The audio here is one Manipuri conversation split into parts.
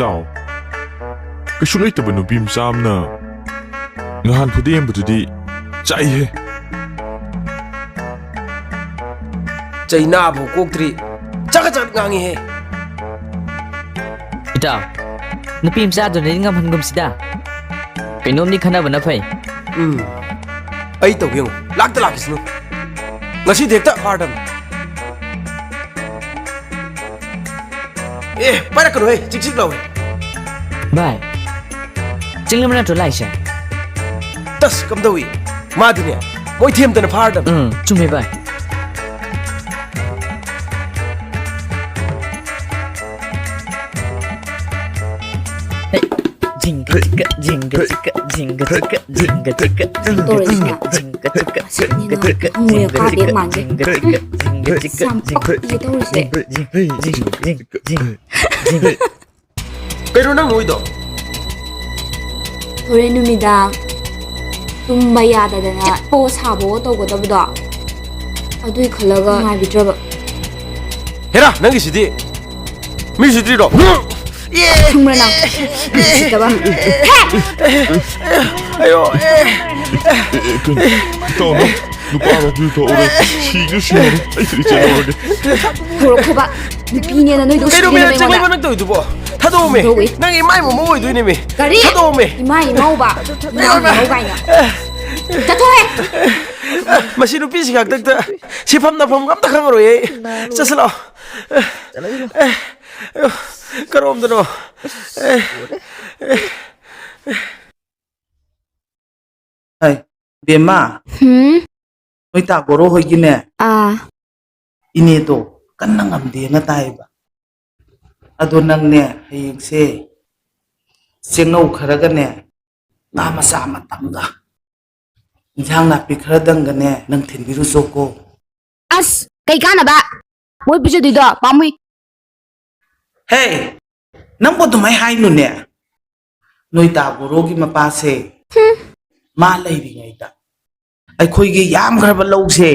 ꯇꯥꯎ ꯀꯩꯁꯨ ꯂꯩꯇꯕ ꯅꯨꯄꯤ ꯃꯆꯥ ꯑꯃꯅ ꯉꯍꯥꯟ ꯐꯨꯗꯦꯝꯕꯗꯨꯗꯤ ꯆꯥꯏꯍꯦ ꯆꯩꯅꯥꯕꯨ ꯀꯣꯛꯇ꯭ꯔꯤ ꯆꯒꯠ ꯉꯥꯡꯉꯤꯍꯦ ꯏꯇꯥꯎ ꯅꯨꯄꯤ ꯃꯆꯥꯗꯨꯅꯗꯤ ꯉꯝꯍꯟꯒꯨꯝꯁꯤꯗ ꯀꯩꯅꯣꯝꯗꯤ ꯈꯟꯅꯕꯅ ꯐꯩ ꯑꯩ ꯇꯧꯒꯦ ꯌꯦꯡꯉꯨ ꯂꯥꯛꯇ ꯂꯥꯛꯈꯤꯁꯅꯨ ꯉꯁꯤꯗꯤ ꯍꯦꯛꯇ ꯐꯥꯔꯗꯝꯅꯤ ꯄꯥꯏꯔꯛꯀꯅꯨꯍꯦ ꯆꯤꯛ ꯆꯤꯛ ꯂꯥꯎꯋꯦ ꯚꯥꯏ ꯆꯤꯡꯂꯝ ꯅꯠꯇ꯭ꯔꯣ ꯂꯥꯛꯏꯁꯦ ꯇꯁ ꯀꯝꯗꯧꯏ ꯃꯥꯗꯤꯅꯦ ꯃꯣꯏ ꯊꯦꯝꯗꯅ ꯐꯥꯔꯗꯝꯅꯤ ꯆꯨꯝꯃꯦ ꯚꯥꯏ 징가 징가 징가 징가 징가 징가 징가 징가 징가 ꯀꯩꯅꯣ ꯅꯪ ꯅꯣꯏꯗꯣ ꯍꯣꯔꯦꯟ ꯅꯨꯃꯤꯗꯥꯡ ꯇꯨꯝꯕ ꯌꯥꯗꯗꯅ ꯆꯠꯄꯣ ꯁꯥꯕꯣ ꯇꯧꯒꯗꯕꯗꯣ ꯑꯗꯨꯏ ꯈꯜꯂꯒ ꯉꯥꯏꯕꯤꯗ꯭ꯔꯕ ꯍꯦꯔꯥ ꯅꯪꯒꯤꯁꯤꯗꯤ ꯃꯤ ꯁꯤꯗ꯭ꯔꯤꯔꯣ ꯈꯪꯕ꯭ꯔꯥ ꯅꯪ ꯎꯁꯤꯠꯇꯕ ꯑꯌꯣ ꯇꯧꯅꯣ ꯅꯨꯄꯥꯅ ꯑꯗꯨ ꯇꯧꯔꯦ ꯁꯤꯒ ꯁꯤꯔꯦ ꯑꯩ ꯆꯠꯂꯨꯔꯒꯦ ꯍꯧꯔꯛꯈꯣꯕ ꯅꯨꯄꯤꯅꯦꯅ ꯅꯣꯏꯗꯣ ꯀꯩꯅꯣ ꯆꯦꯡꯂꯩꯕ ꯅꯪ ꯇꯧꯔꯤꯗꯨꯕꯣ ꯊꯥꯗꯣꯛꯑꯝꯃꯦ ꯅꯪ ꯏꯃꯥꯏ ꯃꯃꯧ ꯑꯣꯏꯗꯣꯏꯅꯦꯃꯤ ꯀꯔꯤ ꯊꯥꯗꯣꯛꯑꯝꯃꯦ ꯏꯃꯥ ꯏꯃꯧꯕ ꯏꯃꯥ ꯏꯃꯧ ꯀꯥꯏꯅ ꯆꯠꯊꯣꯛꯑꯦ ꯃꯁꯤ ꯅꯨꯄꯤꯁꯤ ꯈꯛꯇꯛꯇ ꯁꯤꯐꯝ ꯅꯐꯝ ꯑꯝꯇ ꯈꯪꯉꯔꯣꯏ ꯆꯠꯁꯤ ꯂꯥꯛꯑꯣ ꯀꯔꯣꯝꯗꯅꯣ ꯕꯦꯝꯃ ꯅꯣꯏ ꯇꯥꯒꯣꯔꯣ ꯍꯣꯏꯒꯤꯅꯦ ꯏꯅꯦꯗꯣ ꯀꯟꯅ ꯉꯝꯗꯦꯅ ꯇꯥꯏꯌꯦꯕ ꯑꯗꯣ ꯅꯪꯅꯦ ꯍꯌꯦꯡꯁꯦ ꯆꯦꯡꯅꯧ ꯈꯔꯒꯅꯦ ꯉꯥ ꯃꯆꯥ ꯑꯃꯇꯪꯒ ꯏꯟꯁꯥꯡ ꯅꯥꯄꯤ ꯈꯔꯗꯪꯒꯅꯦ ꯅꯪ ꯊꯤꯟꯕꯤꯔꯨꯆꯣꯀꯣ ꯑꯁ ꯀꯩ ꯀꯥꯟꯅꯕ ꯃꯣꯏ ꯄꯤꯖꯗꯣꯏꯗꯣ ꯄꯥꯝꯃꯨꯏ ꯍꯦ ꯅꯪꯕꯨ ꯑꯗꯨꯃꯥꯏ ꯍꯥꯏꯅꯨꯅꯦ ꯅꯣꯏ ꯇꯥꯒꯣꯔꯣꯒꯤ ꯃꯄꯥꯁꯦ ꯃꯥ ꯂꯩꯔꯤꯉꯩꯗ ꯑꯩꯈꯣꯏꯒꯤ ꯌꯥꯝꯈ꯭ꯔꯕ ꯂꯧꯁꯦ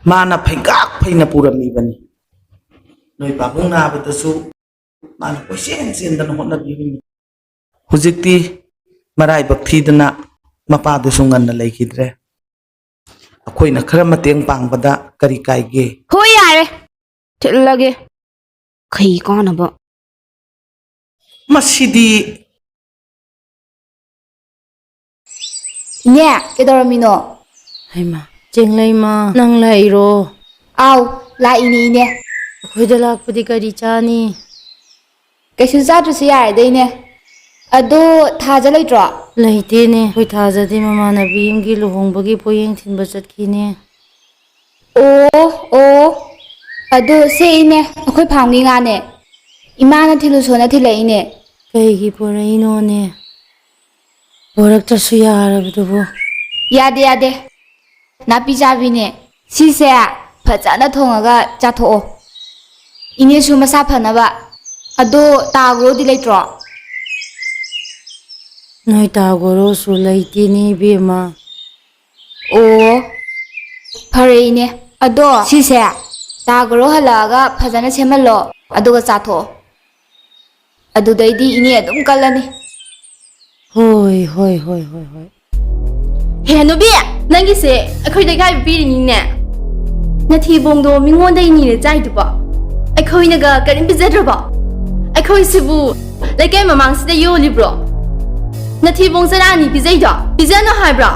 ꯃꯥꯅ ꯐꯩꯒꯥꯛ ꯐꯩꯅ ꯄꯨꯔꯝꯃꯤꯕꯅꯤ ꯅꯣꯏ ꯄꯥꯕꯨꯡ ꯅꯥꯕꯗꯁꯨ ꯃꯥꯅ ꯀꯣꯏꯆꯦꯟ ꯆꯦꯟꯗꯅ ꯍꯣꯠꯅꯕꯤꯔꯤꯅꯤ ꯍꯧꯖꯤꯛꯇꯤ ꯃꯔꯥꯏꯕꯛ ꯊꯤꯗꯅ ꯃꯄꯥꯗꯨꯁꯨ ꯉꯟꯅ ꯂꯩꯈꯤꯗ꯭ꯔꯦ ꯑꯩꯈꯣꯏꯅ ꯈꯔ ꯃꯇꯦꯡ ꯄꯥꯡꯕꯗ ꯀꯔꯤ ꯀꯥꯏꯒꯦ ꯍꯣꯏ ꯌꯥꯔꯦ ꯊꯤꯜꯂꯒꯦ ꯀꯩ ꯀꯥꯟꯅꯕ ꯃꯁꯤꯗꯤ ꯏꯅꯦ ꯀꯩꯗꯧꯔꯝꯃꯤꯅꯣ ꯍꯩꯃꯥ ꯆꯦꯡꯂꯩꯃ ꯅꯪ ꯂꯥꯛꯏꯔꯣ ꯑꯥꯎ ꯂꯥꯛꯏꯅꯦ ꯏꯅꯦ ꯑꯩꯈꯣꯏꯗ ꯂꯥꯛꯄꯗꯤ ꯀꯔꯤ ꯆꯥꯅꯤ ꯀꯩꯁꯨ ꯆꯥꯗ꯭ꯔꯁꯨ ꯌꯥꯔꯦꯗ ꯏꯅꯦ ꯑꯗꯣ ꯊꯥꯖ ꯂꯩꯇ꯭ꯔꯣ ꯂꯩꯇꯦꯅꯦ ꯑꯩꯈꯣꯏ ꯊꯥꯖꯗꯤ ꯃꯃꯥꯟꯅꯕꯤ ꯑꯃꯒꯤ ꯂꯨꯍꯣꯡꯕꯒꯤ ꯄꯣꯌꯦꯡ ꯊꯤꯟꯕ ꯆꯠꯈꯤꯅꯦ ꯑꯣ ꯑꯗꯣ ꯁꯦ ꯏꯅꯦ ꯑꯩꯈꯣꯏ ꯐꯥꯝꯒꯤ ꯉꯥꯅꯦ ꯏꯃꯥꯅ ꯊꯤꯜꯂꯨꯁꯣꯅ ꯊꯤꯜꯂꯛꯏꯅꯦ ꯀꯩꯒꯤ ꯄꯣꯔꯛꯏꯅꯣꯅꯦ ꯄꯣꯔꯛꯇ꯭ꯔꯁꯨ ꯌꯥꯔꯕꯗꯨꯕꯨ ꯌꯥꯗꯦ ꯌꯥꯗꯦ ꯅꯥꯄꯤ ꯆꯥꯕꯤꯅꯦ ꯁꯤꯁꯦ ꯐꯖꯅ ꯊꯣꯡꯉꯒ ꯆꯥꯊꯣꯛꯑꯣ ꯏꯅꯦꯁꯨ ꯃꯁꯥ ꯐꯅꯕ ꯑꯗꯣ ꯇꯥꯒ꯭ꯔꯣꯗꯤ ꯂꯩꯇ꯭ꯔꯣ ꯅꯣꯏ ꯇꯥꯒꯣꯔꯣꯁꯨ ꯂꯩꯇꯦꯅꯦ ꯏꯕꯦꯝꯃ ꯑꯣ ꯐꯔꯦ ꯏꯅꯦ ꯑꯗꯣ ꯁꯤꯁꯦ ꯇꯥꯒ꯭ꯔꯣ ꯍꯜꯂꯛꯑꯒ ꯐꯖꯅ ꯁꯦꯝꯍꯜꯂꯣ ꯑꯗꯨꯒ ꯆꯥꯊꯣꯛꯑꯣ ꯑꯗꯨꯗꯩꯗꯤ ꯏꯅꯦ ꯑꯗꯨꯝ ꯀꯜꯂꯅꯤ ꯍꯣꯏ ꯍꯦ ꯅꯨꯕꯤ ꯅꯪꯒꯤꯁꯦ ꯑꯩꯈꯣꯏꯗ ꯏꯀꯥꯏꯕ ꯄꯤꯔꯤꯅꯤꯅꯦ ꯅꯊꯤꯕꯣꯡꯗꯣ ꯃꯤꯉꯣꯟꯗꯩ ꯅꯤꯔ ꯆꯥꯏꯗꯨꯕꯣ ꯑꯩꯈꯣꯏꯅꯒ ꯀꯔꯤꯝ ꯄꯤꯖꯗ꯭ꯔꯕꯣ ꯑꯩꯈꯣꯏꯁꯤꯕꯨ ꯂꯩꯀꯥꯏ ꯃꯃꯥꯡꯁꯤꯗ ꯌꯣꯜꯂꯤꯕ꯭ꯔோ ꯅꯊꯤꯕꯣꯡ ꯆꯔꯥ ꯑꯅꯤ ꯄꯤꯖꯩꯗꯣ ꯄꯤꯖꯅꯨ ꯍꯥꯏꯕ꯭ꯔꯣ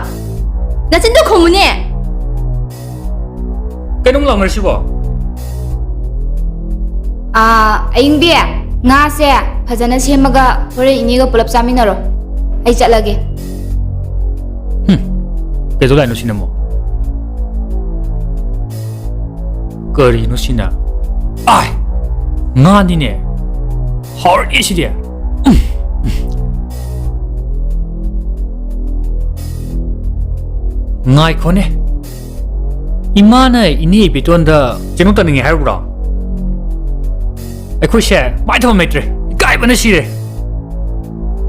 ꯅꯆꯤꯟꯗꯣ ꯈꯨꯝꯃꯨꯅꯦ ꯀꯩꯅꯣꯝ ꯂꯥꯎꯅꯔꯤꯁꯤꯕꯣ ꯑꯌꯤꯡꯕꯤ ꯉꯥꯁꯦ ꯐꯖꯅ ꯁꯦꯝꯃꯒ ꯍꯣꯔꯦꯟ ꯏꯅꯦꯒ ꯄꯨꯂꯞ ꯆꯥꯃꯤꯟꯅꯔꯣ ꯑꯩ ꯆꯠꯂꯒꯦ ꯀꯩꯗꯧ ꯂꯥꯛꯏꯅꯣ ꯁꯤꯅ ꯑꯃꯨꯛ ꯀꯔꯤꯅꯣ ꯁꯤꯅ ꯑꯥꯏ ꯉꯥꯅꯤꯅꯦ ꯍꯥꯎꯔꯅꯤ ꯁꯤꯗꯤ ꯉꯥꯏꯈꯣꯅꯦ ꯏꯃꯥꯅ ꯏꯅꯦ ꯏꯕꯦꯇꯣꯟꯗ ꯀꯩꯅꯣ ꯇꯧꯅꯤꯡꯉꯦ ꯍꯥꯏꯔꯕ꯭ꯔꯣ ꯑꯩꯈꯣꯏꯁꯦ ꯃꯥꯏ ꯊꯕꯝ ꯂꯩꯇ꯭ꯔꯦ ꯏꯀꯥꯏꯕꯅ ꯁꯤꯔꯦ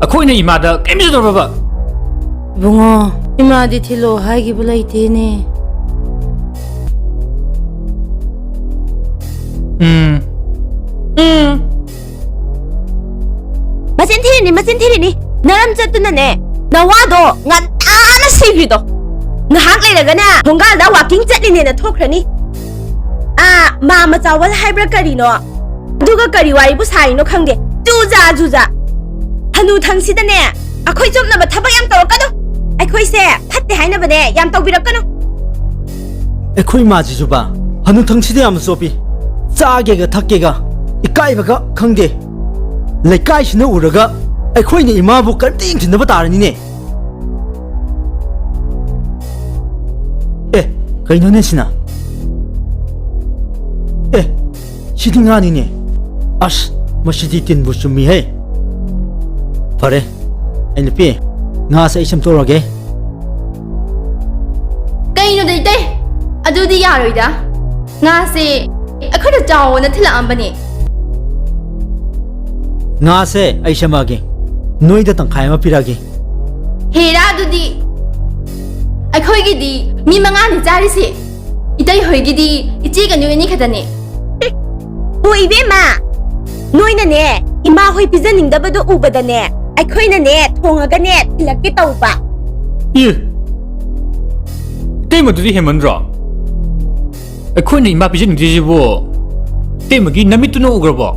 ꯑꯩꯈꯣꯏꯅ ꯏꯃꯥꯗ ꯀꯩꯝ ꯄꯤꯖꯗꯧꯔꯕ ꯏꯕꯨꯡꯉꯣ ꯏꯃꯥꯗꯤ ꯊꯤꯜꯂꯣ ꯍꯥꯏꯈꯤꯕ ꯂꯩꯇꯦꯅꯦ ꯅꯆꯤꯟ ꯊꯤꯔꯤꯅꯤ ꯅꯔꯝ ꯆꯠꯇꯨꯅꯅꯦ ꯅꯋꯥꯗꯣ ꯉꯟꯇꯥꯅ ꯁꯤꯈ꯭ꯔꯤꯗꯣ ꯉꯥꯏꯍꯥꯛ ꯂꯩꯔꯒꯅ ꯊꯣꯡꯒꯥꯜꯗ ꯋꯥꯀꯤꯡ ꯆꯠꯂꯤꯅꯦꯅ ꯊꯣꯛꯈ꯭ꯔꯅꯤ ꯃꯥ ꯃꯆꯥꯋꯜ ꯍꯥꯏꯕ꯭ꯔꯥ ꯀꯔꯤꯅꯣ ꯑꯗꯨꯒ ꯀꯔꯤ ꯋꯥꯔꯤꯕꯨ ꯁꯥꯔꯤꯅꯣ ꯈꯪꯗꯦ ꯖꯨꯖꯥ ꯍꯅꯨꯊꯪꯁꯤꯗꯅꯦ ꯑꯩꯈꯣꯏ ꯆꯨꯞꯅꯕ ꯊꯕꯛ ꯌꯥꯝ ꯇꯧꯔꯛꯀꯅꯨ ꯑꯩꯈꯣꯏꯁꯦ ꯐꯠꯇꯦ ꯍꯥꯏꯅꯕꯅꯦ ꯌꯥꯝ ꯇꯧꯕꯤꯔꯛꯀꯅꯨ ꯑꯩꯈꯣꯏ ꯃꯥꯁꯤꯁꯨꯕ ꯍꯅꯨꯊꯪꯁꯤꯗ ꯌꯥꯝ ꯆꯣꯞꯄꯤ ꯆꯥꯒꯦꯒ ꯊꯛꯀꯦꯒ ꯏꯀꯥꯏꯕꯒ ꯈꯪꯗꯦ ꯂꯩꯀꯥꯏꯁꯤꯅ ꯎꯔꯒ ꯑꯩꯈꯣꯏꯅ ꯏꯃꯥꯕꯨ ꯀꯔꯤꯝꯇ ꯌꯦꯡꯁꯤꯟꯅꯕ ꯇꯥꯔꯅꯤꯅꯦ ꯀꯩꯅꯣꯅꯦ ꯁꯤꯅ ꯁꯤꯗꯤ ꯉꯥꯅꯤꯅꯦ ꯑꯁ ꯃꯁꯤꯗꯤ ꯇꯤꯟꯕꯨ ꯆꯨꯝꯃꯤꯍꯦ ꯐꯔꯦ ꯑꯩ ꯅꯨꯄꯤ ꯉꯥꯁꯦ ꯑꯩ ꯁꯦꯝꯗꯣꯛꯑꯒꯦ ꯀꯩꯅꯣ ꯗꯩꯇꯩ ꯑꯗꯨꯗꯤ ꯌꯥꯔꯣꯏꯗ ꯉꯥꯁꯦ ꯑꯩꯈꯣꯏꯅ ꯆꯥꯎꯋꯣꯅ ꯊꯤꯜꯂꯛꯑꯝꯕꯅꯦ ꯉꯥꯁꯦ ꯑꯩ ꯁꯦꯝꯃꯛꯑꯒꯦ ꯅꯣꯏꯗ ꯇꯪꯈꯥꯏ ꯑꯃ ꯄꯤꯔꯛꯑꯒꯦ ꯍꯦꯔꯥ ꯑꯗꯨꯗꯤ ꯑꯩꯈꯣꯏꯒꯤꯗꯤ ꯃꯤ 5ꯅꯤ ꯆꯥꯔꯤꯁꯦ 이따이 ꯍꯣꯏꯒꯤꯗꯤ 이치가 누이니 ꯈꯛꯇꯅꯦ ꯍꯣ 이베마 ꯅꯣꯏꯅꯅꯦ 이마 ꯍꯣꯏ ꯄꯤꯖꯅꯤꯡꯗꯕꯗꯣ 우ꯕꯗꯅꯦ ꯑꯩꯈꯣꯏꯅꯅꯦ ꯊꯣꯡꯉꯒꯅꯦ ꯊꯤꯜꯂꯛꯀꯦ ꯇꯧꯕ ꯇꯦꯃꯗꯨꯗꯤ ꯍꯦꯃꯟꯗ꯭ꯔꯣ ꯑꯩꯈꯣꯏꯅ 이마 ꯄꯤꯖꯅꯤꯡꯗ꯭ꯔꯤꯁꯤꯕꯨ ꯇꯦꯃꯒꯤ ꯅꯃꯤꯠꯇꯨꯅ 우grꯕꯣ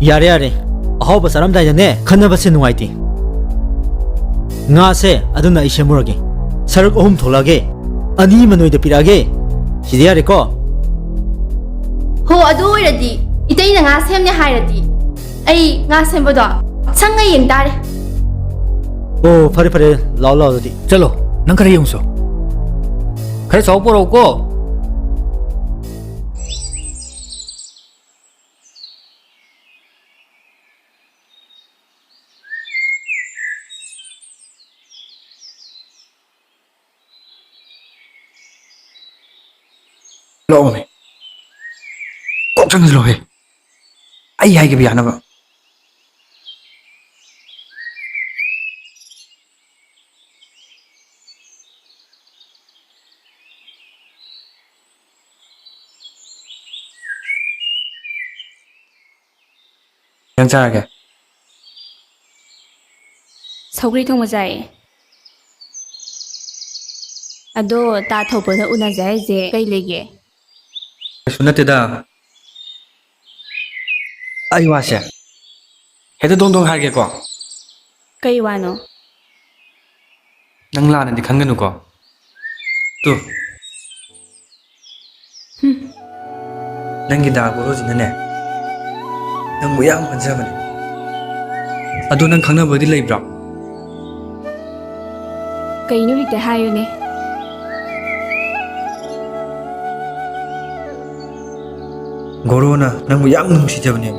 야래 ꯑꯍꯥꯎꯕ ꯆꯥꯔꯝꯗꯥꯏꯗꯅꯦ ꯈꯟꯅꯕꯁꯦ ꯅꯨꯡꯉꯥꯏꯇꯦ ꯉꯥꯁꯦ ꯑꯗꯨꯅ ꯑꯩ ꯁꯦꯝꯃꯨꯔꯒꯦ ꯁꯔꯨꯛ 3 ꯊꯣꯛꯂꯛꯑꯒꯦ ꯑꯅꯤ ꯑꯃ ꯅꯣꯏꯗ ꯄꯤꯔꯛꯑꯒꯦ ꯁꯤꯗꯤ ꯌꯥꯔꯦꯀꯣ ꯍꯣ ꯑꯗꯨ ꯑꯣꯏꯔꯗꯤ 이때이나 ꯉꯥ ꯁꯦꯝꯅꯦ ꯍꯥꯏꯔꯗꯤ ꯑꯩ ꯉꯥ ꯁꯦꯝꯕꯗꯣ ꯁꯪꯉ ꯌꯦꯡ ꯇꯥꯔꯦ ꯑꯣ ꯐꯔꯦ ꯂꯥꯎ ꯑꯗꯨꯗꯤ ꯆꯠꯂꯣ ꯅꯪ ꯈꯔ ꯌꯦꯡꯉꯨꯁꯣ ꯈꯔ ꯆꯥꯎ ꯄꯣꯔꯛꯎꯀꯣ ꯂꯥꯛꯑꯣꯃꯦ ꯀꯣꯛ ꯆꯪꯁꯤꯜꯂꯣꯍꯦ ꯑꯩ ꯍꯥꯏꯒꯦꯕ ꯌꯥꯅꯕ ꯌꯥꯝ ꯆꯥꯔꯒꯦ ꯁꯧꯒ꯭ꯔꯤ ꯊꯣꯡꯕ ꯆꯥꯏꯌꯦ ꯑꯗꯣ ꯇꯥ ꯊꯣꯛꯄꯗ ꯎꯅꯖꯦ ꯍꯥꯏꯁꯦ ꯀꯩ ꯂꯩꯒꯦ ꯀꯩꯁꯨ ꯅꯠꯇꯦꯗ ꯑꯩ ꯋꯥꯁꯦ ꯍꯦꯛꯇ ꯗꯣꯡ ꯍꯥꯏꯔꯒꯦꯀꯣ ꯀꯩ ꯋꯥꯅꯣ ꯅꯪ ꯂꯥꯟꯅꯗꯤ ꯈꯟꯒꯅꯨꯀꯣ ꯇꯨ ꯅꯪꯒꯤ ꯗꯥ ꯒꯣꯔꯣꯁꯤꯅꯅꯦ ꯅꯪꯕꯨ ꯌꯥꯝ ꯄꯟꯖꯕꯅꯦ ꯑꯗꯣ ꯅꯪ ꯈꯪꯅꯕꯗꯤ ꯂꯩꯕ꯭ꯔꯣ ꯀꯩꯅꯣ ꯍꯦꯛꯇ ꯍꯥꯏꯌꯨꯅꯦ ꯒꯣꯔꯣꯅ ꯅꯪꯕꯨ ꯌꯥꯝ ꯅꯨꯡꯁꯤꯖꯕꯅꯦ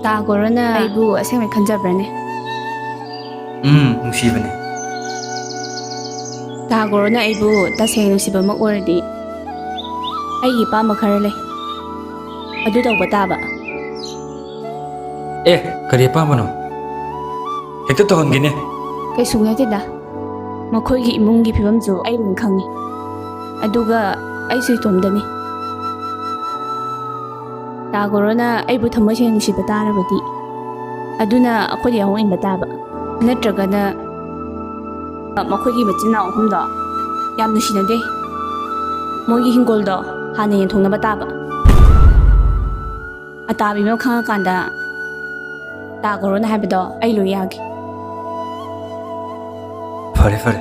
ꯇꯥ ꯒꯣꯔꯣꯅ ꯑꯩꯕꯨ ꯑꯁꯦꯡꯕ ꯈꯟꯖꯕ꯭ꯔꯅꯦ ꯅꯨꯡꯁꯤꯕꯅꯦ ꯇꯥ ꯒꯣꯔꯣꯅ ꯑꯩꯕꯨ ꯇꯁꯦꯡꯅ ꯅꯨꯡꯁꯤꯕꯃꯛ ꯑꯣꯏꯔꯗꯤ ꯑꯩꯒꯤ ꯑꯄꯥꯝꯕ ꯈꯔ ꯂꯩ ꯑꯗꯨ ꯇꯧꯕ ꯇꯥꯕ ꯀꯔꯤ ꯑꯄꯥꯝꯕꯅꯣ ꯍꯦꯛꯇ ꯇꯧꯍꯟꯒꯦꯅꯦ ꯀꯩꯁꯨ ꯅꯠꯇꯦꯗ ꯃꯈꯣꯏꯒꯤ ꯏꯃꯨꯡꯒꯤ ꯐꯤꯕꯝꯁꯨ ꯑꯩ ꯑꯗꯨꯝ ꯈꯪꯉꯤ ꯑꯗꯨꯒ ꯑꯩꯁꯨ ꯏꯇꯣꯝꯗꯅꯤ ꯇꯥ ꯒꯣꯔꯣꯅ ꯑꯩꯕꯨ ꯊꯃꯣꯏ ꯁꯦꯡꯅ ꯅꯨꯡꯁꯤꯕ ꯇꯥꯔꯕꯗꯤ ꯑꯗꯨꯅ ꯑꯩꯈꯣꯏꯗ ꯌꯥꯎ ꯏꯟꯕ ꯇꯥꯕ ꯅꯠꯇ꯭ꯔꯒꯅ ꯃꯈꯣꯏꯒꯤ ꯃꯆꯤꯟ-ꯃꯅꯥꯎ 3ꯗꯣ ꯌꯥꯝ ꯅꯨꯡꯁꯤꯅꯗꯦ ꯃꯣꯏꯒꯤ ꯍꯤꯡꯒꯣꯜꯗꯣ ꯍꯥꯟꯅ ꯌꯦꯟꯊꯣꯛꯅꯕ ꯇꯥꯕ ꯑꯇꯥꯕꯤꯃ ꯈꯪꯉꯀꯥꯟꯗ ꯇꯥ ꯒꯣꯔꯣꯅ ꯍꯥꯏꯕꯗꯣ ꯑꯩ ꯂꯣꯏ ꯌꯥꯒꯦ ꯐꯔꯦ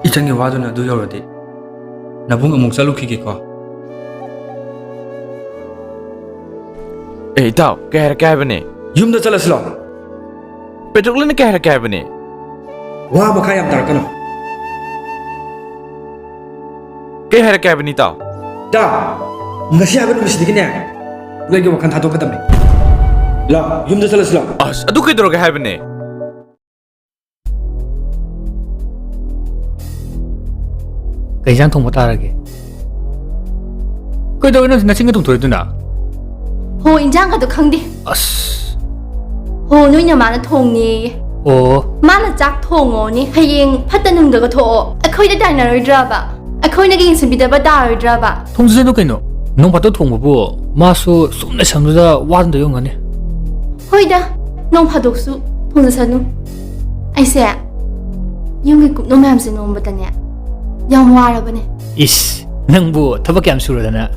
ꯏꯆꯟꯒꯤ ꯋꯥꯗꯨꯅ ꯑꯗꯨ ꯌꯧꯔꯗꯤ ꯅꯕꯨꯡ ꯑꯃꯨꯛ ꯆꯠꯂꯨꯈꯤꯒꯦꯀꯣ ꯏꯇꯥꯎ ꯀꯩ ꯍꯥꯏꯔꯛꯀꯦ ꯍꯥꯏꯕꯅꯦ ꯌꯨꯝꯗ ꯆꯠꯂꯁꯤꯂꯣ ꯄꯦꯇ꯭ꯔꯣꯛꯂꯅ ꯀꯩ ꯍꯥꯏꯔꯛꯀꯦ ꯍꯥꯏꯕꯅꯦ ꯋꯥ ꯃꯈꯥ ꯌꯥꯝ ꯇꯥꯔꯛꯀꯅꯨ ꯀꯩ ꯍꯥꯏꯔꯛꯀꯦ ꯍꯥꯏꯕꯅꯤ ꯏꯇꯥꯎ ꯇꯥ ꯉꯁꯤ ꯍꯥꯏꯕ ꯅꯨꯃꯤꯠꯁꯤꯗꯒꯤꯅꯦ ꯅꯣꯏꯒꯤ ꯋꯥꯈꯜ ꯊꯥꯗꯣꯛꯀꯗꯕꯅꯤ ꯂꯥꯛ ꯌꯨꯝꯗ ꯆꯠꯂꯁꯤꯂꯣ ꯑꯁ ꯑꯗꯨ ꯀꯩꯗꯧꯔꯒꯦ ꯍꯥꯏꯕꯅꯦ ꯀꯩ ꯏꯟꯁꯥꯡ ꯊꯣꯡꯕ ꯇꯥꯔꯒꯦ ꯀꯩꯗꯧꯔꯤꯅꯣ ꯅꯆꯤꯟꯒ ꯇꯨꯝꯊꯣꯔꯛꯏꯗꯨꯅ ꯍꯣ 인장가도 ꯈꯪꯗꯦ ꯑꯁ ꯍꯣ ꯅꯣꯏꯅ ꯃꯥꯅ ꯊꯣꯡꯅꯦꯌꯦ ꯑꯣ ꯃꯥꯅ ꯆꯥꯛ ꯊꯣꯡꯉꯣꯅꯦ ꯍꯌꯦꯡ ꯐꯠꯇ ꯅꯨꯡꯗꯒ ꯊꯣꯛꯑꯣ ꯑꯩꯈꯣꯏꯗ ꯇꯥꯏꯅꯔꯣꯏꯗ꯭ꯔꯕ ꯑꯩꯈꯣꯏꯅ ꯌꯦꯡꯁꯤꯟꯕꯤꯗꯕ ꯇꯥꯔꯣꯏꯗ꯭ꯔꯕ ꯊꯣꯡꯖꯁꯅꯨ ꯀꯩꯅꯣ ꯅꯣꯡ ꯐꯥꯇꯣꯛ ꯊꯣꯡꯕꯕꯨ ꯃꯥꯁꯨ ꯁꯨꯝꯅ ꯁꯝꯗꯨꯗ ꯋꯥꯗꯅ ꯌꯣꯡꯒꯅꯤ ꯍꯣꯏꯗ ꯅꯣꯡ ꯐꯥꯗꯣꯛꯁꯨ ꯊꯣꯡꯖꯁꯅꯨ ꯑꯩꯁꯦ ꯌꯨꯝꯒꯤ ꯀꯨꯞꯅꯣ ꯃꯌꯥꯝꯁꯦ ꯅꯣꯡꯕꯗꯅꯦ ꯌꯥꯝ ꯋꯥꯔꯕꯅꯦ ꯏꯁ ꯅꯪꯕꯨ ꯊꯕꯛ ꯀꯌꯥꯝ ꯁꯨꯔꯗꯅ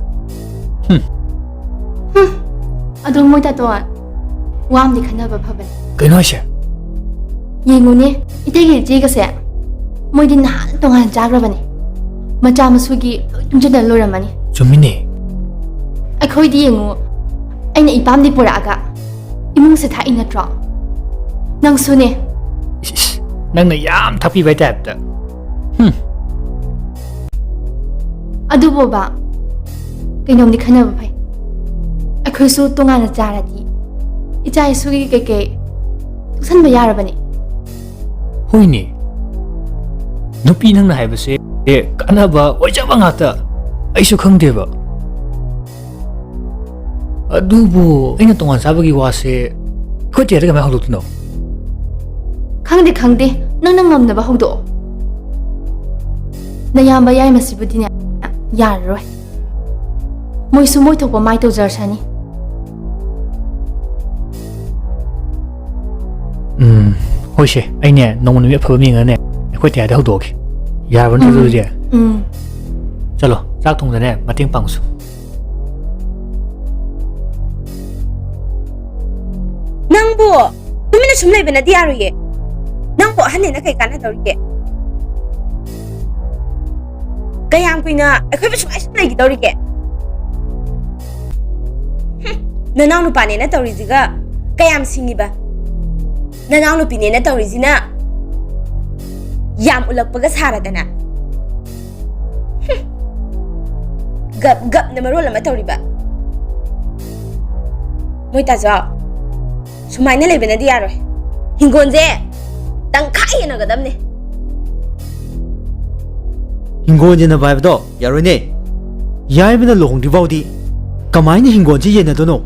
ꯑꯗꯣ ꯃꯣꯏ ꯇꯥꯇꯣꯟ ꯋꯥꯝꯗꯤ ꯈꯟꯅꯕ ꯐꯕꯅꯦ ꯀꯩꯅꯣ ꯍꯥꯏꯁꯦ ꯌꯦꯡꯉꯨꯅꯦ ꯏꯇꯩꯒꯤ ꯏꯆꯦꯒꯁꯦ ꯃꯣꯏꯗꯤ ꯅꯍꯥꯟ ꯇꯣꯉꯥꯟ ꯆꯥꯈ꯭ꯔꯕꯅꯦ ꯃꯆꯥ ꯃꯁꯨꯒꯤ ꯂꯣꯏ ꯇꯨꯡꯁꯤꯟꯗꯅ ꯂꯣꯏꯔꯝꯃꯅꯤ ꯆꯨꯝꯃꯤꯅꯦ ꯑꯩꯈꯣꯏꯗꯤ ꯌꯦꯡꯉꯨ ꯑꯩꯅ ꯏꯄꯥꯝꯗꯤ ꯄꯨꯔꯛꯑꯒ ꯏꯃꯨꯡꯁꯦ ꯊꯥꯛꯏ ꯅꯠꯇ꯭ꯔꯣ ꯅꯪꯁꯨꯅꯦ ꯏꯁ ꯅꯪꯅ ꯌꯥꯝ ꯊꯥꯛꯄꯤꯕꯩ ꯇꯥꯏꯞꯇ ꯑꯗꯨꯕꯣꯕ ꯀꯩꯅꯣꯝꯗꯤ ꯈꯟꯅꯕ ꯐꯩ ꯑꯩꯈꯣꯏꯁꯨ ꯇꯣꯉꯥꯟꯅ ꯆꯥꯔꯗꯤ ꯏꯆꯥ ꯏꯁꯨꯒꯤ ꯀꯩꯀꯩ ꯇꯨꯡꯁꯟꯕ ꯌꯥꯔꯕꯅꯦ ꯍꯣꯏꯅꯦ ꯅꯨꯄꯤ ꯅꯪꯅ ꯍꯥꯏꯕꯁꯦ ꯀꯥꯟꯅꯕ ꯑꯣꯏꯖꯕ ꯉꯥꯛꯇ ꯑꯩꯁꯨ ꯈꯪꯗꯦꯕ ꯑꯗꯨꯕꯨ ꯑꯩꯅ ꯇꯣꯉꯥꯟ ꯆꯥꯕꯒꯤ ꯋꯥꯁꯦ ꯑꯩꯈꯣꯏ ꯆꯦꯗ ꯀꯃꯥꯏꯅ ꯍꯧꯗꯣꯛꯇꯣꯏꯅꯣ ꯈꯪꯗꯦ ꯅꯪꯅ ꯉꯝꯅꯕ ꯍꯧꯗꯣꯛꯑꯣ ꯅꯌꯥꯝꯕ ꯌꯥꯏꯃꯁꯤꯕꯨꯗꯤꯅꯦ ꯌꯥꯔꯔꯣꯏ ꯃꯣꯏꯁꯨ ꯃꯣꯏ ꯊꯣꯛꯄ ꯃꯥꯏ ꯇꯧꯖꯔꯁꯅꯤ ꯍꯣꯏꯁꯦ ꯑꯩꯅꯦ ꯅꯣꯡꯃ ꯅꯨꯃꯤꯠ ꯑꯐꯕ ꯌꯦꯡꯉꯅꯦ ꯑꯩꯈꯣꯏ ꯇꯌꯥꯏꯗ ꯍꯧꯗꯣꯛꯑꯒꯦ ꯌꯥꯔꯕ ꯅꯠꯇ꯭ꯔꯣ ꯑꯗꯨꯗꯤ ꯆꯠꯂꯣ ꯆꯥꯛ ꯊꯣꯡꯗꯅꯦ ꯃꯇꯦꯡ ꯄꯥꯡꯉꯨꯁꯨ ꯅꯪꯕꯨ ꯇꯨꯃꯤꯟꯅ ꯁꯨꯝ ꯂꯩꯕꯅꯗꯤ ꯌꯥꯔꯣꯏꯌꯦ ꯅꯪꯕꯨ ꯑꯍꯟꯅꯦꯅ ꯀꯩ ꯀꯥꯟꯅꯗꯧꯔꯤꯒꯦ ꯀꯌꯥꯝ ꯀꯨꯏꯅ ꯑꯩꯈꯣꯏꯕꯨ ꯁꯨꯃꯥꯏ ꯁꯨꯝ ꯂꯩꯈꯤꯗꯧꯔꯤꯒꯦ ꯅꯅꯥꯎ ꯅꯨꯄꯥꯅꯦꯅ ꯇꯧꯔꯤꯁꯤꯒ ꯀꯌꯥꯝ ꯁꯤꯡꯉꯤꯕ ꯅꯅꯥꯎ ꯅꯨꯄꯤꯅꯦꯅ ꯇꯧꯔꯤꯁꯤꯅ ꯌꯥꯝ ꯎꯜꯂꯛꯄꯒ ꯁꯥꯔꯗꯅ ꯒꯞꯅ ꯃꯔꯣꯜ ꯑꯃ ꯇꯧꯔꯤꯕ ꯃꯣꯏ ꯇꯥꯖꯥꯎ ꯁꯨꯃꯥꯏꯅ ꯂꯩꯕꯅꯗꯤ ꯌꯥꯔꯣꯏ ꯍꯤꯡꯒꯣꯟꯁꯦ ꯇꯪꯈꯥꯏ ꯌꯦꯟꯅꯒꯗꯕꯅꯦ ꯍꯤꯡꯒꯣꯜ ꯌꯦꯟꯅꯕ ꯍꯥꯏꯕꯗꯣ ꯌꯥꯔꯣꯏꯅꯦ ꯌꯥꯏꯃꯅ ꯂꯨꯍꯣꯡꯗ꯭ꯔꯤ ꯐꯥꯎꯗꯤ ꯀꯃꯥꯏꯅ ꯍꯤꯡꯒꯣꯜꯁꯤ ꯌꯦꯟꯅꯗꯣꯏꯅꯣ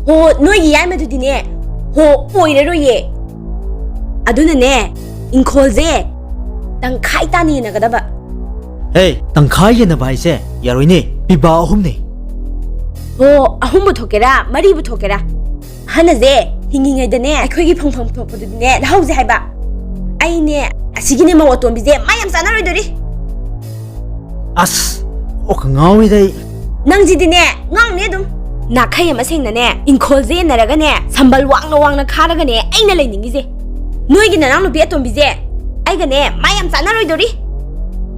ꯍꯣ ꯅꯣꯏꯒꯤ ꯌꯥꯏꯃꯗꯨꯗꯤꯅꯦ ꯍꯣ ꯑꯣꯏꯔꯔꯣꯏꯌꯦ ꯑꯗꯨꯅꯅꯦ ꯏꯪꯈꯣꯜꯁꯦ ꯇꯪꯈꯥꯏ ꯇꯥꯅ ꯌꯦꯟꯅꯒꯗꯕ ꯍꯦ ꯇꯪꯈꯥꯏ ꯌꯦꯟꯅꯕ ꯍꯥꯏꯁꯦ ꯌꯥꯔꯣꯏꯅꯦ ꯄꯤꯕꯥ 3ꯅꯦ ꯍꯣ 3ꯕꯨ ꯊꯣꯛꯀꯦꯔꯥ 4ꯕꯨ ꯊꯣꯛꯀꯦꯔꯥ ꯑꯍꯟꯅꯁꯦ ꯍꯤꯡꯉꯤꯉꯩꯗꯅꯦ ꯑꯩꯈꯣꯏꯒꯤ ꯐꯪꯐꯝ ꯊꯣꯛꯄꯗꯨꯗꯤꯅꯦ ꯂꯧꯍꯧꯁꯦ ꯍꯥꯏꯕ ꯑꯩꯅꯦ ꯑꯁꯤꯒꯤꯅꯦ ꯃꯧ ꯑꯇꯣꯝꯕꯤꯁꯦ ꯃꯥ ꯌꯥꯝ ꯆꯥꯟꯅꯔꯣꯏꯗꯣꯔꯤ ꯑꯁ ꯑꯣꯀ ꯉꯥꯎꯏꯗ ꯑꯩ ꯅꯪꯁꯤꯗꯤꯅꯦ ꯉꯥꯎꯅꯦ ꯑꯗꯨꯝ ꯅꯥꯈꯩ ꯑꯃ ꯁꯦꯡꯅꯅꯦ ꯏꯪꯈꯣꯜꯁꯦ ꯌꯦꯟꯅꯔꯒꯅꯦ ꯁꯝꯕꯜ ꯋꯥꯡꯅ ꯈꯥꯔꯒꯅꯦ ꯑꯩꯅ ꯂꯩꯅꯤꯡꯉꯤꯁꯦ ꯅꯣꯏꯒꯤ ꯅꯅꯥꯎ ꯅꯨꯄꯤ ꯑꯇꯣꯝꯕꯤꯁꯦ ꯑꯩꯒꯅꯦ ꯃꯥ ꯌꯥꯝ ꯆꯥꯟꯅꯔꯣꯏꯗꯣꯔꯤ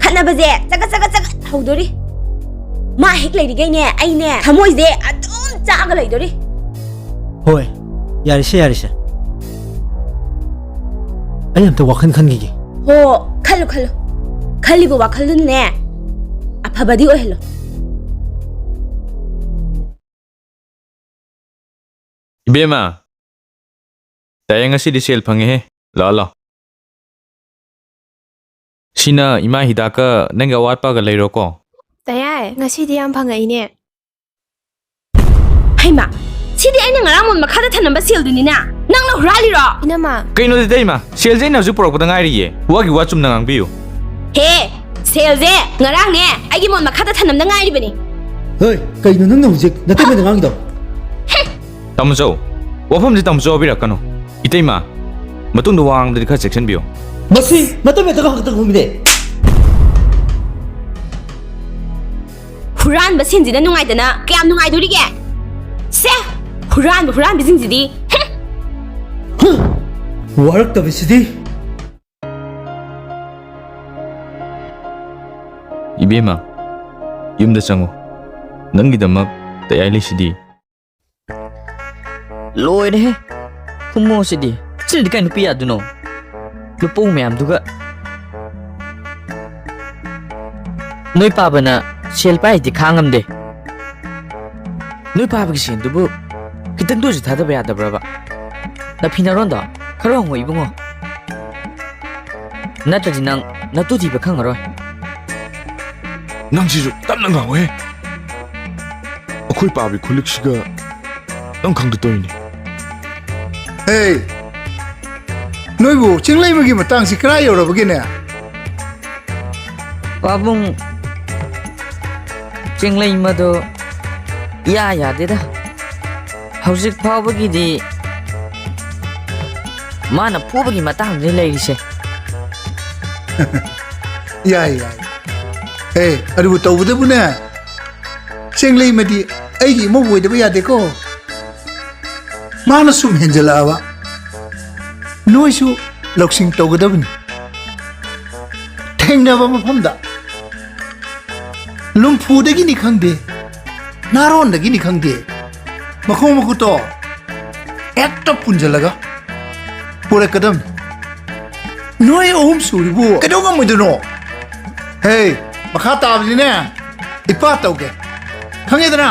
ꯈꯠꯅꯕꯁꯦ ꯆꯒꯠ ꯍꯧꯗꯣꯔꯤ ꯃꯥ ꯍꯦꯛ ꯂꯩꯔꯤꯒꯩꯅꯦ ꯑꯩꯅꯦ ꯊꯃꯣꯏꯁꯦ ꯑꯗꯨꯝ ꯆꯥꯛꯑꯒ ꯂꯩꯗꯣꯔꯤ ꯍꯣꯏ ꯌꯥꯔꯤꯁꯦ ꯑꯩ ꯑꯝꯇ ꯋꯥꯈꯜ ꯈꯟꯈꯤꯒꯦ ꯍꯣ ꯈꯜꯂꯨ ꯈꯜꯂꯤꯕ ꯋꯥꯈꯜꯗꯨꯅꯅꯦ ꯑꯐꯕꯗꯤ ꯑꯣꯏꯍꯜꯂꯣ 이베마 다양한 시디 셀 펑해 라라 시나 이마 히다카 nenga watpaga leiroko ꯇꯌꯥꯏ ꯉꯁꯤꯗꯤ ꯌꯥꯝ ꯐꯪꯉꯛꯏꯅꯦ ꯍꯩꯃꯥ ꯁꯤꯗꯤ ꯑꯩꯅ ꯉꯔꯥꯡ ꯃꯣꯟ ꯃꯈꯥꯗ ꯊꯅꯝꯕ ꯁꯦꯜꯗꯨꯅꯤꯅ ꯅꯪꯅ ꯍꯨꯔꯥꯜꯂꯤꯔꯣ ꯏꯅꯝꯃ ꯀꯩꯅꯣ ꯗꯩꯃ ꯁꯦꯜꯖꯦꯅ ꯍꯧꯖꯤꯛ ꯄꯨꯔꯛꯄꯗ ꯉꯥꯏꯔꯤꯌꯦ ꯋꯥꯒꯤ ꯋꯥ ꯆꯨꯝꯅ ꯉꯥꯡꯕꯤꯌꯨ ꯍꯦ ꯁꯦꯜꯁꯦ ꯉꯔꯥꯡꯅꯦ ꯑꯩꯒꯤ ꯃꯣꯟ ꯃꯈꯥꯗ ꯊꯅꯝꯗ ꯉꯥꯏꯔꯤꯕꯅꯤ ꯍꯣꯏ ꯀꯩꯅꯣ ꯅꯪꯅ ꯍꯧꯖꯤꯛ ꯅꯇꯩꯃꯗ ꯉꯥꯡꯉꯤꯗꯣ ꯇꯝꯖꯧ ꯋꯥꯐꯝꯁꯤ ꯇꯝꯖꯧ ꯍꯥꯏꯕꯤꯔꯛꯀꯅꯨ 이때마 ꯃꯇꯨꯡꯗ ꯋꯥ ꯉꯥꯡꯕꯗꯗꯤ ꯈꯔ ꯆꯦꯛꯁꯤꯟꯕꯤꯌꯨ ꯃꯁꯤ ꯅꯇꯩꯃꯗꯒ ꯈꯛꯇꯪ ꯈꯨꯝꯃꯤꯅꯦ ꯍꯨꯔꯥꯟꯕ ꯁꯤꯟꯁꯤꯅ ꯅꯨꯡꯉꯥꯏꯗꯅ ꯀꯌꯥꯝ ꯅꯨꯡꯉꯥꯏꯗꯣꯔꯤꯒꯦ ꯁꯦ ꯍꯨꯔꯥꯟꯕꯁꯤꯡꯁꯤꯗꯤ ꯋꯥꯔꯛꯇꯕꯁꯤꯗꯤ 이베마 ꯌꯨꯝꯗ ꯆꯪꯉꯨ ꯅꯪꯒꯤꯗꯃꯛ ꯇꯌꯥꯏ ꯂꯩꯁꯤꯗꯤ ꯂꯣꯏꯔꯦꯍꯦ ꯍꯨꯝꯃꯣꯁꯤꯗꯤ ꯁꯤꯅꯗꯤ ꯀꯩ ꯅꯨꯄꯤ ꯌꯥꯗꯣꯏꯅꯣ ꯂꯨꯄꯧ ꯃꯌꯥꯝꯗꯨꯒ ꯅꯣꯏ ꯄꯥꯕꯅ ꯁꯦꯜ ꯄꯥꯏꯗꯤ ꯈꯥꯡꯉꯝꯗꯦ ꯅꯣꯏ ꯄꯥꯕꯒꯤ ꯁꯦꯟꯗꯨꯕꯨ ꯈꯤꯇꯪꯗ ꯑꯣꯏꯔꯁꯨ ꯊꯥꯗꯕ ꯌꯥꯗꯕ꯭ꯔꯕ ꯅꯐꯤꯅꯔꯣꯟꯗꯣ ꯈꯔ ꯍꯪꯉꯣ ꯏꯕꯨꯡꯉꯣ ꯅꯠꯇ꯭ꯔꯗꯤ ꯅꯪ ꯅꯇꯨ ꯊꯤꯕ ꯈꯪꯉꯔꯣꯏ ꯅꯪꯁꯤꯁꯨ ꯇꯞꯅ ꯉꯥꯡꯉꯨꯍꯦ ꯑꯩꯈꯣꯏ ꯄꯥꯕꯤ ꯈꯨꯜꯂꯤꯛꯁꯤꯒ ꯅꯪ ꯈꯪꯗ ꯇꯧꯔꯤꯅꯤ ꯍꯦ ꯅꯣꯏꯕꯨ ꯆꯤꯡꯂꯩꯕꯒꯤ ꯃꯇꯥꯡꯁꯤ ꯀꯔꯥ ꯌꯧꯔꯕꯒꯦꯅꯦ ꯄꯥꯕꯨꯡ ꯆꯤꯡꯂꯩ ꯃꯗꯨ ꯌꯥꯗꯦꯗ ꯍꯧꯖꯤꯛ ꯐꯥꯎꯕꯒꯤꯗꯤ ꯃꯥꯅ ꯐꯨꯕꯒꯤ ꯃꯇꯥꯡꯗꯅꯤ ꯂꯩꯔꯤꯁꯦ ꯌꯥꯏ ꯍꯦ ꯑꯗꯨꯕꯨ ꯇꯧꯕꯗꯕꯨꯅꯦ ꯆꯦꯡꯂꯩꯃꯗꯤ ꯑꯩꯒꯤ ꯏꯃꯧ ꯑꯣꯏꯗꯕ ꯌꯥꯗꯦꯀꯣ ꯃꯥꯅ ꯁꯨꯝ ꯍꯦꯟꯖꯜꯂꯛꯑꯕ ꯅꯣꯏꯁꯨ ꯂꯧꯁꯤꯡ ꯇꯧꯒꯗꯕꯅꯤ ꯊꯦꯡꯅꯕ ꯃꯐꯝꯗ ꯂꯨꯝꯐꯨꯗꯒꯤꯅꯤ ꯈꯪꯗꯦ ꯅꯥꯔꯣꯟꯗꯒꯤꯅꯤ ꯈꯪꯗꯦ ꯃꯈꯣꯡ ꯃꯈꯨꯠꯇꯣ ꯍꯦꯛꯇ ꯄꯨꯟꯖꯜꯂꯒ ꯄꯨꯔꯛꯀꯗꯕꯅꯤ ꯅꯣꯏ ꯑꯍꯨꯝ ꯁꯨꯔꯤꯕꯨ ꯀꯩꯗꯧ ꯉꯝꯃꯣꯏꯗꯣꯏꯅꯣ ꯍꯦ ꯃꯈꯥ ꯇꯥꯕꯗꯤꯅꯦ ꯏꯄꯥ ꯇꯧꯒꯦ ꯈꯪꯉꯦꯗꯅ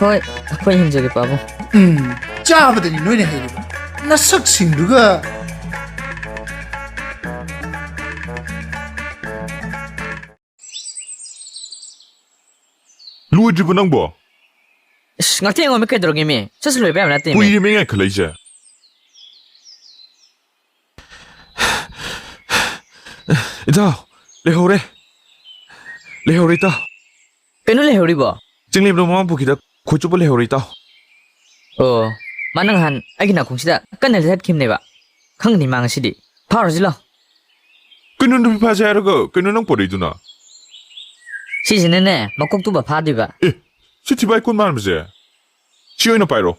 ꯍꯣꯏ ꯑꯩꯈꯣꯏ ꯌꯦꯡꯖꯒꯦ ꯄꯥꯕꯨꯡ ꯆꯥꯕꯗꯅꯤ ꯅꯣꯏꯅ ꯍꯩꯔꯤꯕ ꯅꯁꯛꯁꯤꯡꯗꯨꯒ ꯂꯣꯏꯗ꯭ꯔꯤꯕ ꯅꯪꯕꯣ ꯉꯥꯛꯇꯪ ꯑꯃ ꯀꯩꯗꯧꯔꯒꯦ ꯃꯤ ꯆꯠꯁꯨ ꯂꯣꯏꯕ ꯌꯥꯕ ꯅꯠꯇꯦ ꯀꯨꯏꯔꯦꯃꯤ ꯉꯥꯏꯈꯠꯂꯛꯏꯁꯦ ꯏꯇꯥꯎ ꯂꯩꯍꯧꯔꯦ ꯏꯇꯥꯎ ꯀꯩꯅꯣ ꯂꯩꯍꯧꯔꯤꯕꯣ ꯆꯤꯡꯂꯦꯝꯕ ꯃꯃꯥ ꯄꯨꯈꯤꯗ ꯈꯣꯏ ꯆꯨꯞꯄ ꯂꯩꯍꯧꯔꯦ ꯏꯇꯥꯎ ꯑꯣ ꯃꯥ ꯅꯍꯥꯟ ꯑꯩꯒꯤ ꯅꯥꯀꯣꯡꯁꯤꯗ ꯀꯟꯅ ꯂꯩꯊꯠꯈꯤꯕꯅꯦꯕ ꯈꯪꯒꯅꯤ ꯃꯥ ꯉꯁꯤꯗꯤ ꯐꯥꯎꯔꯁꯤ ꯂꯥꯎ ꯀꯩꯅꯣ ꯅꯨꯄꯤ ꯐꯥꯁꯦ ꯍꯥꯏꯔꯒ ꯀꯩꯅꯣ ꯅꯪ ꯄꯣꯔꯛꯏꯗꯨꯅ ꯁꯤꯁꯤꯅꯅꯦ ꯃꯀꯣꯛꯇꯨꯕ ꯐꯥꯗꯣꯏꯕ ꯁꯤ ꯊꯤꯕꯥꯏ ꯀꯣꯟ ꯃꯥꯟꯕꯁꯦ ꯁꯤ ꯑꯣꯏꯅ ꯄꯥꯏꯔꯣ